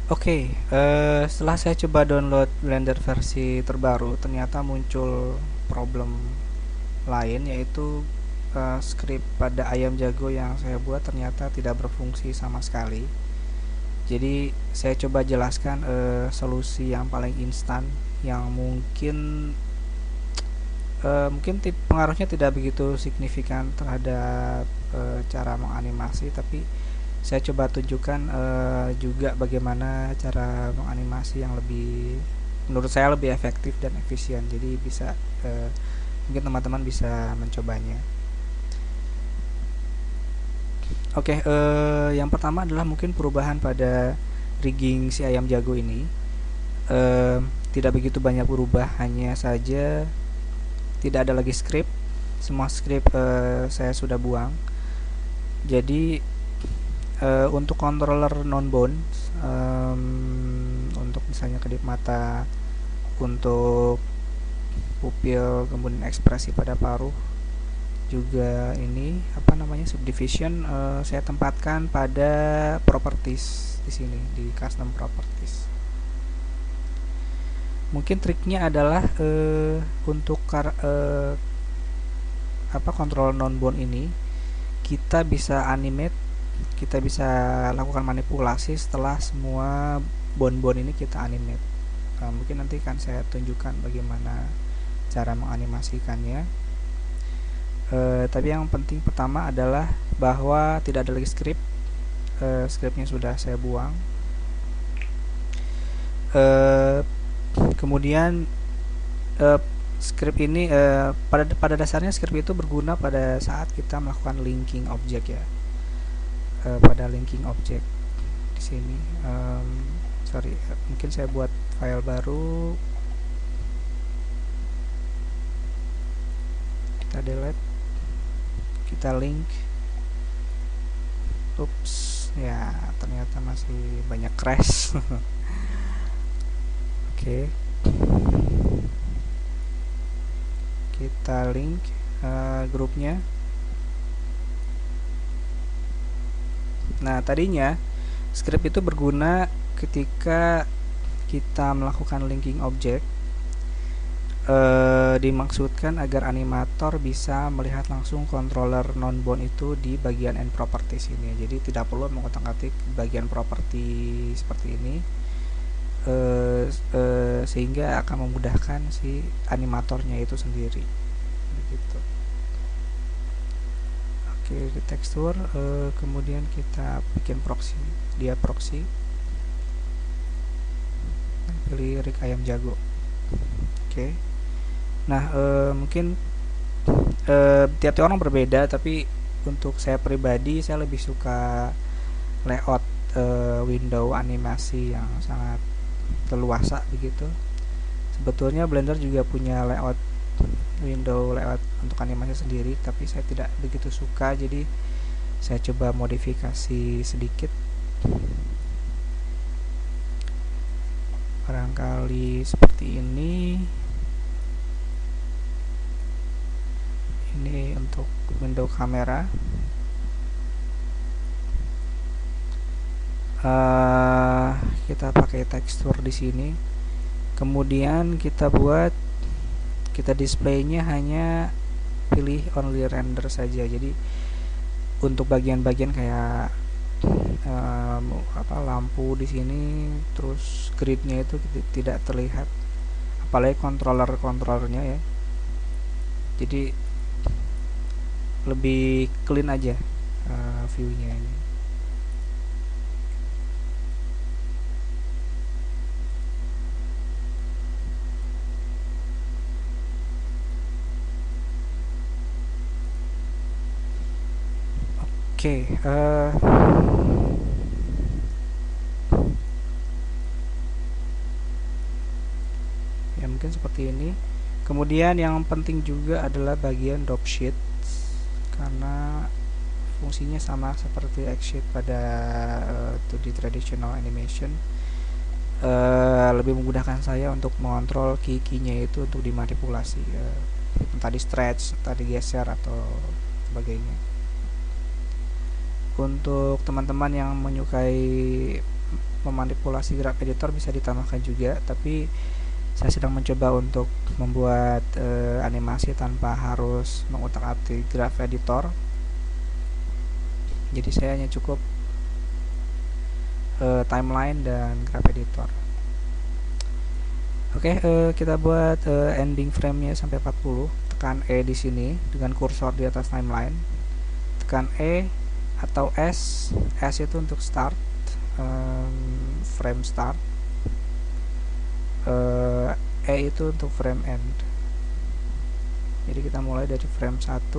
Oke, setelah saya coba download Blender versi terbaru, ternyata muncul problem lain, yaitu script pada ayam jago yang saya buat ternyata tidak berfungsi sama sekali. Jadi saya coba jelaskan solusi yang paling instan, yang mungkin pengaruhnya tidak begitu signifikan terhadap cara menganimasi, tapi saya coba tunjukkan juga bagaimana cara menganimasi yang menurut saya lebih efektif dan efisien. Jadi mungkin teman-teman bisa mencobanya. Oke, yang pertama adalah mungkin perubahan pada rigging si ayam jago ini. Tidak begitu banyak berubah, hanya saja tidak ada lagi script. Semua script saya sudah buang. Jadi untuk controller non bones, untuk misalnya kedip mata, untuk pupil, kemudian ekspresi pada paruh, juga ini apa namanya subdivision, saya tempatkan pada properties di sini di custom properties. Mungkin triknya adalah untuk control non bone ini kita bisa animate, kita bisa lakukan manipulasi setelah semua bone-bone ini kita animate. Mungkin nanti akan saya tunjukkan bagaimana cara menganimasikannya. Tapi yang penting pertama adalah bahwa tidak ada lagi script. Scriptnya sudah saya buang. Kemudian script ini pada dasarnya script itu berguna pada saat kita melakukan linking objek ya. Pada linking objek di sini, mungkin saya buat file baru, kita delete, kita link. Ups, ya ternyata masih banyak crash. Oke, kita link grupnya. Nah, tadinya script itu berguna ketika kita melakukan linking objek, dimaksudkan agar animator bisa melihat langsung controller non bound itu di bagian end properties ini. Jadi tidak perlu mengotak-atik bagian properti seperti ini, sehingga akan memudahkan si animatornya itu sendiri. Begitu. Oke, di tekstur, kemudian kita bikin proxy, proxy, pilih rig ayam jago. Oke. Nah, mungkin tiap-tiap orang berbeda, tapi untuk saya pribadi saya lebih suka layout window animasi yang sangat leluasa begitu. Sebetulnya Blender juga punya window layout untuk animasi sendiri, tapi saya tidak begitu suka, jadi saya coba modifikasi sedikit, barangkali seperti ini untuk window kamera. Kita pakai tekstur di sini, kemudian kita displaynya hanya pilih only render saja. Jadi untuk bagian-bagian kayak lampu di sini, terus gridnya itu tidak terlihat, apalagi controllernya ya. Jadi lebih clean aja viewnya ini. Oke, ya mungkin seperti ini. Kemudian yang penting juga adalah bagian drop sheet, karena fungsinya sama seperti X-sheet pada 2D traditional animation. Lebih memudahkan saya untuk mengontrol key-nya itu untuk dimanipulasi, entah di stretch, entah digeser atau sebagainya. Untuk teman-teman yang menyukai memanipulasi graph editor bisa ditambahkan juga, tapi saya sedang mencoba untuk membuat animasi tanpa harus mengutak-atik graph editor. Jadi saya hanya cukup timeline dan graph editor. Oke, kita buat ending frame-nya sampai 40. Tekan E di sini dengan kursor di atas timeline. Tekan E atau S. S itu untuk start, frame start. E itu untuk frame end. Jadi kita mulai dari frame 1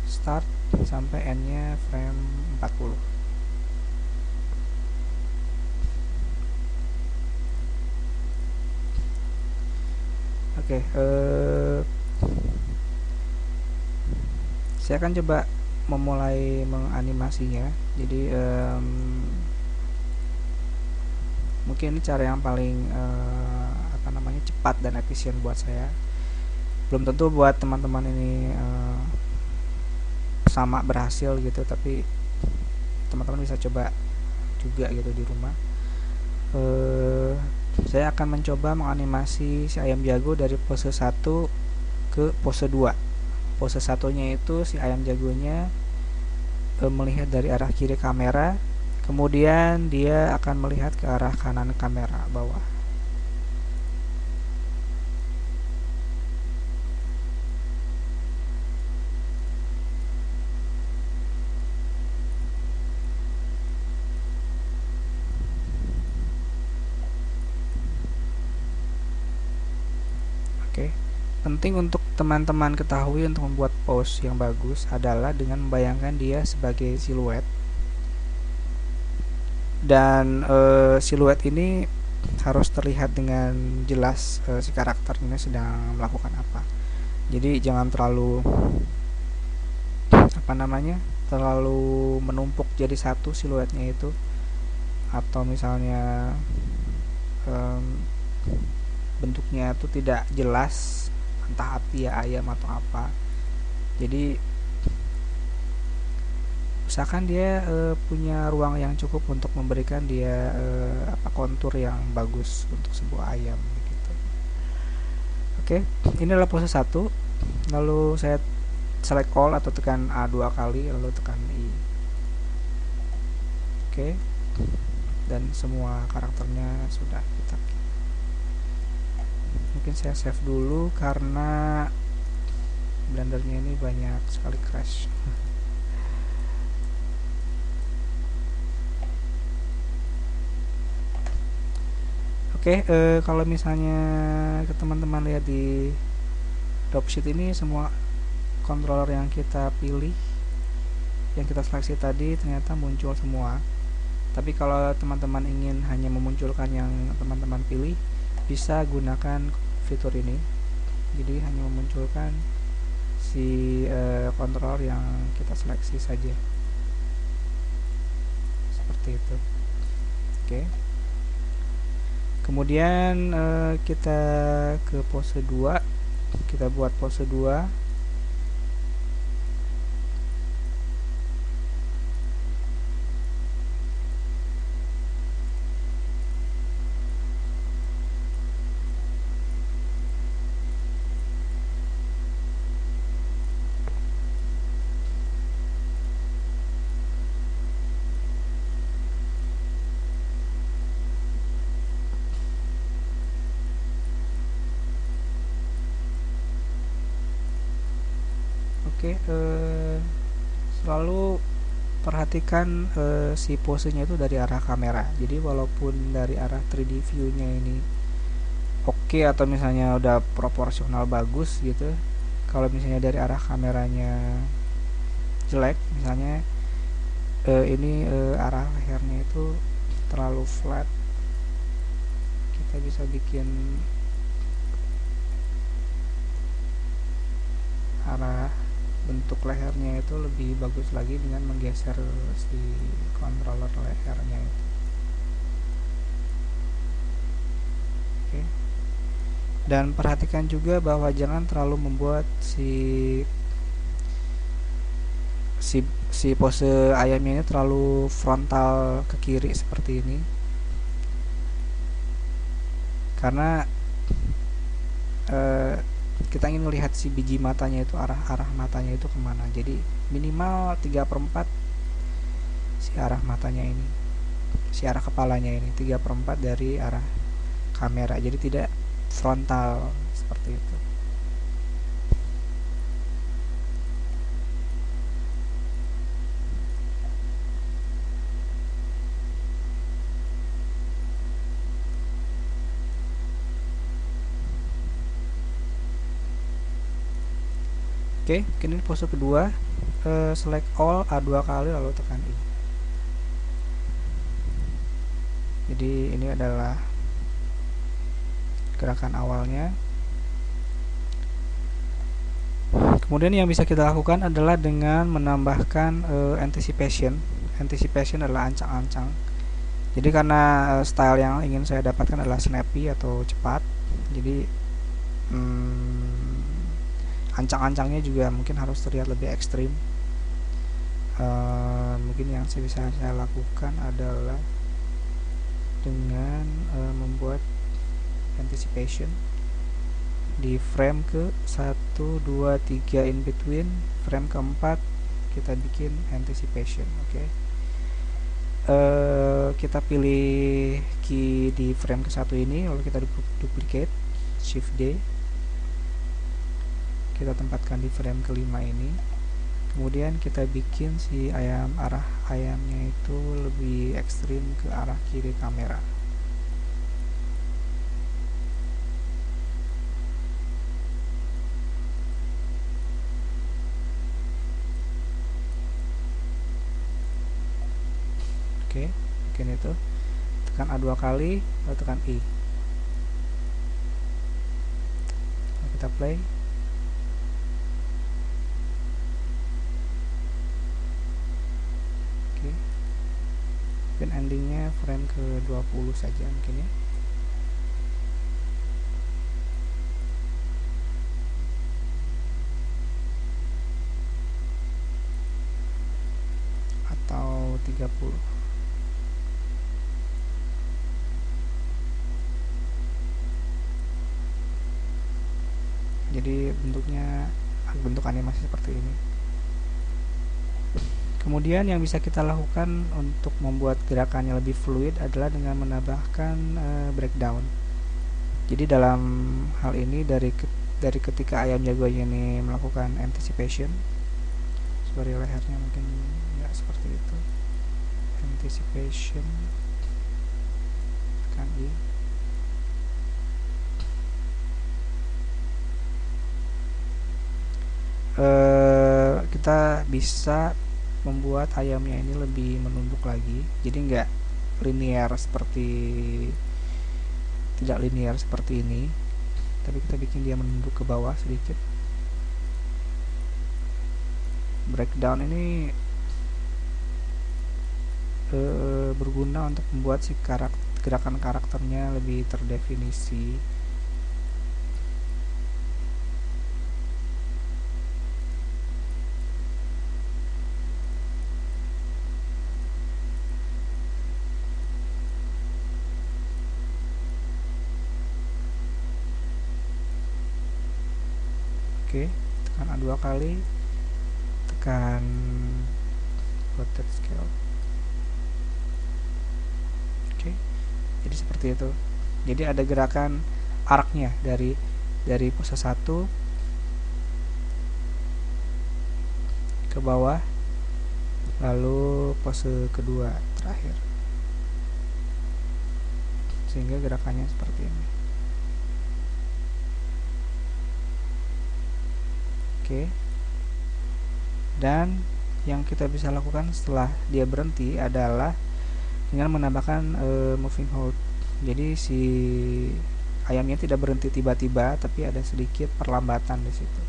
start sampai end-nya frame 40. Oke, saya akan coba memulai menganimasinya. Jadi mungkin ini cara yang paling cepat dan efisien buat saya. Belum tentu buat teman-teman ini sama berhasil gitu, tapi teman-teman bisa coba juga gitu di rumah. Saya akan mencoba menganimasi si ayam jago dari pose 1 ke pose 2. Pose satunya itu si ayam jagonya melihat dari arah kiri kamera, kemudian dia akan melihat ke arah kanan kamera bawah. Oke. Penting untuk teman-teman ketahui untuk membuat pose yang bagus adalah dengan membayangkan dia sebagai siluet. Dan siluet ini harus terlihat dengan jelas si karakter ini sedang melakukan apa. Jadi jangan terlalu terlalu menumpuk jadi satu siluetnya itu, atau misalnya bentuknya itu tidak jelas, entah api ya ayam atau apa. Jadi usahakan dia punya ruang yang cukup untuk memberikan dia kontur yang bagus untuk sebuah ayam gitu. Oke, ini adalah pose 1. Lalu saya select all atau tekan A 2 kali, lalu tekan I. Oke, dan semua karakternya sudah kita. Mungkin saya save dulu karena blendernya ini banyak sekali crash. Oke, kalau misalnya teman-teman lihat di dropsheet ini, semua controller yang kita pilih, yang kita seleksi tadi ternyata muncul semua. Tapi kalau teman-teman ingin hanya memunculkan yang teman-teman pilih, bisa gunakan fitur ini. Jadi hanya memunculkan si controller yang kita seleksi saja, seperti itu. Oke. Kemudian kita ke pose 2. Kita buat pose 2. Oke, selalu perhatikan si posenya itu dari arah kamera. Jadi walaupun dari arah 3D view-nya ini oke, atau misalnya udah proporsional bagus gitu, kalau misalnya dari arah kameranya jelek, misalnya ini arah lehernya itu terlalu flat, kita bisa bikin arah bentuk lehernya itu lebih bagus lagi dengan menggeser si controller lehernya itu. Oke. Dan perhatikan juga bahwa jangan terlalu membuat si pose ayamnya ini terlalu frontal ke kiri seperti ini. karena kita ingin melihat si biji matanya itu arah matanya itu kemana. Jadi minimal 3/4 si arah matanya ini, si arah kepalanya ini 3/4 dari arah kamera, jadi tidak frontal seperti itu. Oke, ini pose kedua. Select all A 2 kali lalu tekan I. Jadi ini adalah gerakan awalnya. Kemudian yang bisa kita lakukan adalah dengan menambahkan anticipation. Anticipation adalah ancang-ancang. Jadi karena style yang ingin saya dapatkan adalah snappy atau cepat, jadi ancang-ancangnya juga mungkin harus terlihat lebih ekstrim. Mungkin yang bisa saya lakukan adalah dengan membuat anticipation di frame ke 1, 2, 3 in between, frame keempat kita bikin anticipation. Oke. Kita pilih key di frame ke 1 ini, lalu kita duplicate, shift D, kita tempatkan di frame kelima ini. Kemudian kita bikin si arah ayamnya itu lebih ekstrim ke arah kiri kamera. Oke, mungkin itu. Tekan A 2 kali, lalu tekan I. Lalu kita play. Oke. Dan endingnya frame ke 20 saja mungkin ya. Atau 30. Jadi bentuk animasi seperti ini. Kemudian yang bisa kita lakukan untuk membuat gerakannya lebih fluid adalah dengan menambahkan breakdown. Jadi dalam hal ini dari ketika ayam jagoannya ini melakukan anticipation, sorry lehernya mungkin nggak seperti itu, anticipation, tekan I. Kita bisa membuat ayamnya ini lebih menumpuk lagi, jadi nggak linear tidak linear seperti ini, tapi kita bikin dia menunduk ke bawah sedikit. Breakdown ini berguna untuk membuat si gerakan karakternya lebih terdefinisi. Oke, tekan A 2 kali, tekan rotate scale. Oke, jadi seperti itu. Jadi ada gerakan arcnya dari pose 1 ke bawah, lalu pose kedua terakhir, sehingga gerakannya seperti ini. Oke. Dan yang kita bisa lakukan setelah dia berhenti adalah dengan menambahkan moving hold. Jadi si ayamnya tidak berhenti tiba-tiba, tapi ada sedikit perlambatan di situ.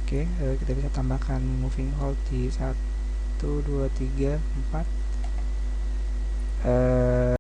Oke, kita bisa tambahkan moving hold di 1, 2, 3, 4.